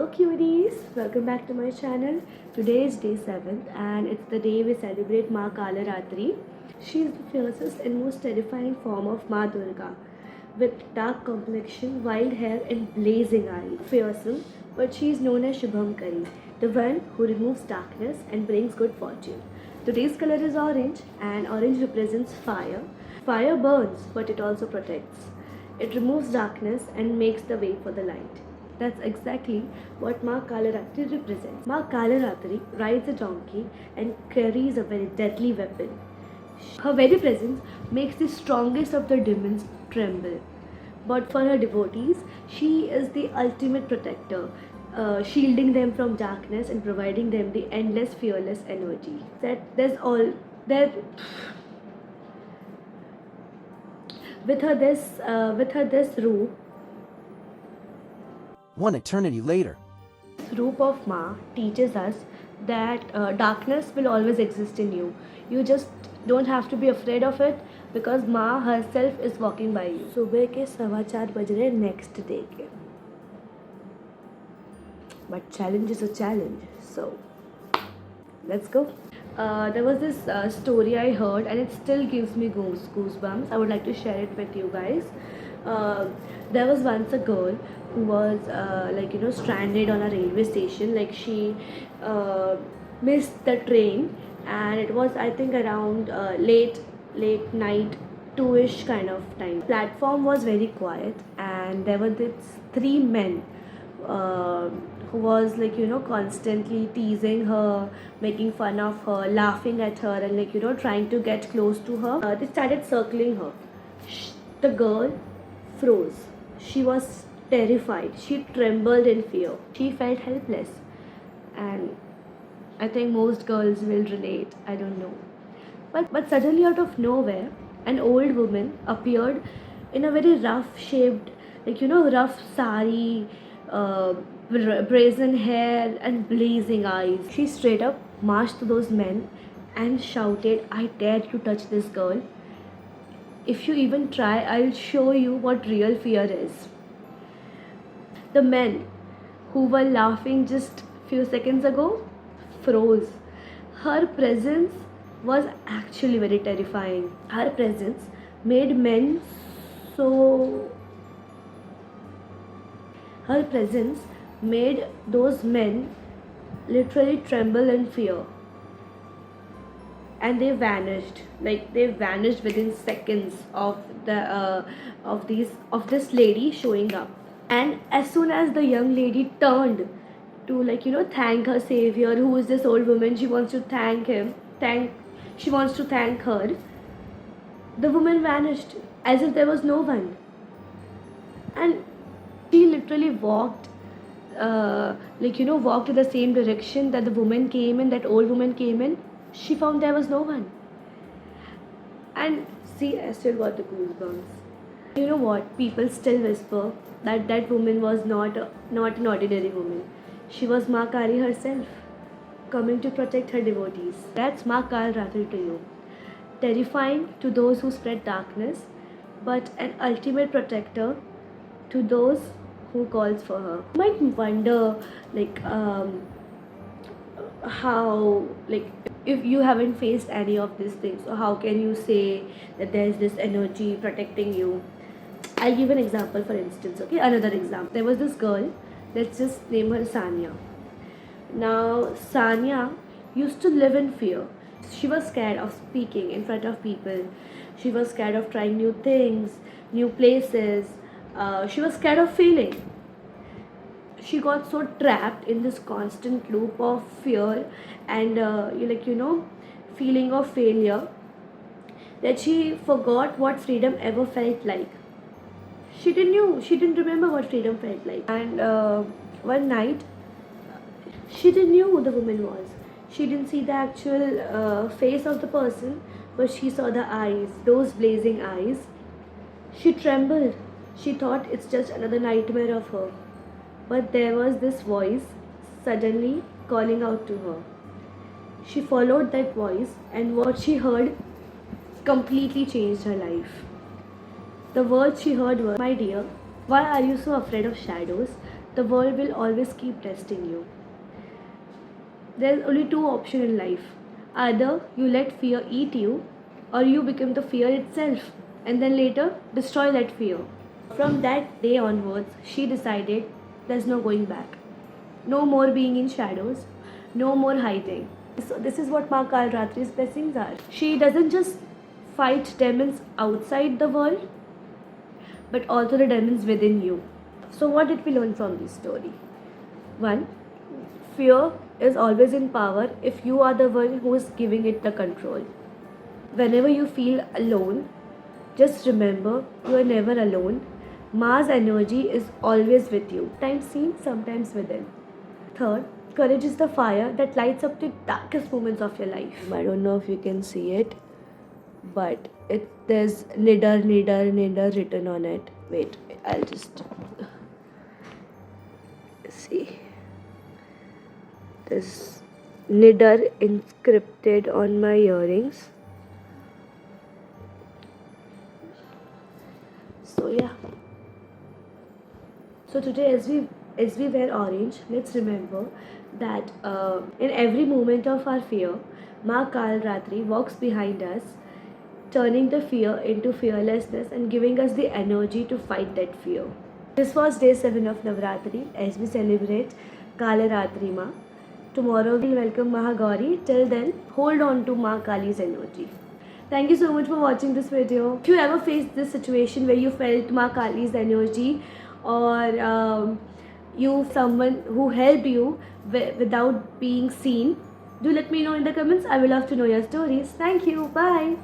cuties, welcome back to my channel. Today is day 7th and it's the day we celebrate Ma Kalaratri. She is the fiercest and most terrifying form of Ma Durga, with dark complexion, wild hair and blazing eyes. Fearsome, but she is known as Shubhamkari, the one who removes darkness and brings good fortune. Today's color is orange and orange represents fire. Fire burns but it also protects. It removes darkness and makes the way for the light. That's exactly what Ma Kalaratri represents. Ma Kalaratri rides a donkey and carries a very deadly weapon. Her very presence makes the strongest of the demons tremble. But for her devotees, she is the ultimate protector, shielding them from darkness and providing them the endless, fearless energy. That there's all there. With her this roop, One eternity later. Roop of Ma teaches us that darkness will always exist in you. You just don't have to be afraid of it because Ma herself is walking by you. सुबह के 4:15 बज रहे next day के. But challenge is a challenge. So let's go. There was this story I heard and it still gives me goosebumps. I would like to share it with you guys. There was once a girl who was stranded on a railway station. Like she missed the train and it was, I think, around late night 2ish kind of time. Platform was very quiet and there were these 3 men who was constantly teasing her, making fun of her, laughing at her and trying to get close to her. They started circling her. The girl froze. She was terrified. She trembled in fear. She felt helpless. And I think most girls will relate. I don't know. But suddenly out of nowhere, an old woman appeared in a very rough shaped, rough sari, brazen hair and blazing eyes. She straight up marched to those men and shouted, "I dare you touch this girl. If you even try, I'll show you what real fear is." The men who were laughing just few seconds ago froze. Her presence was actually very terrifying. Her presence made men so her presence made those men literally tremble in fear. And they vanished. They vanished within seconds of this lady showing up. And as soon as the young lady turned to thank her savior, who is this old woman, she wants to thank her, the woman vanished as if there was no one. And she literally walked walked in the same direction that the woman came in, that old woman came in. She found there was no one. And see, I still got the goosebumps. You know what? People still whisper that that woman was not an ordinary woman. She was Ma Kali herself, coming to protect her devotees. That's Ma Kalaratri to you. Terrifying to those who spread darkness, but an ultimate protector to those who calls for her. You might wonder, how, if you haven't faced any of these things, so how can you say that there's this energy protecting you? I'll give an example. For instance, okay, another example. There was this girl, let's just name her Sanya. Now Sanya used to live in fear. She was scared of speaking in front of people. She was scared of trying new things, new places. She was scared of failing. She got so trapped in this constant loop of fear and feeling of failure that she forgot what freedom ever felt like. She didn't remember what freedom felt like. And one night, she didn't know who the woman was. She didn't see the actual face of the person, but she saw the eyes, those blazing eyes. She trembled. She thought it's just another nightmare of her. But there was this voice suddenly calling out to her. She followed that voice, and what she heard completely changed her life. The words she heard were, "My dear, why are you so afraid of shadows? the world will always keep testing you. There's only two options in life. Either you let fear eat you, or you become the fear itself and then later destroy that fear. From that day onwards, she decided there's no going back. No more being in shadows, no more hiding. So this is what Ma Kalratri's blessings are. She doesn't just fight demons outside the world, but also the demons within you. So what did we learn from this story? One, fear is always in power if you are the one who is giving it the control. Whenever you feel alone, just remember you are never alone. Ma's energy is always with you, sometimes seen, sometimes within. Third, courage is the fire that lights up the darkest moments of your life. I don't know if you can see it, but there's Nidar written on it. Wait, I'll just see. There's Nidar inscripted on my earrings. So yeah. So today, as we wear orange, let's remember that in every moment of our fear, Ma Kalratri walks behind us, turning the fear into fearlessness and giving us the energy to fight that fear. This was day 7 of Navratri as we celebrate Kalaratri Ma. Tomorrow we'll welcome Mahagauri. Till then, hold on to Ma Kali's energy. Thank you so much for watching this video. If you ever faced this situation where you felt Ma Kali's energy, or you someone who helped you without being seen, do let me know in the comments. I will love to know your stories. Thank you. Bye.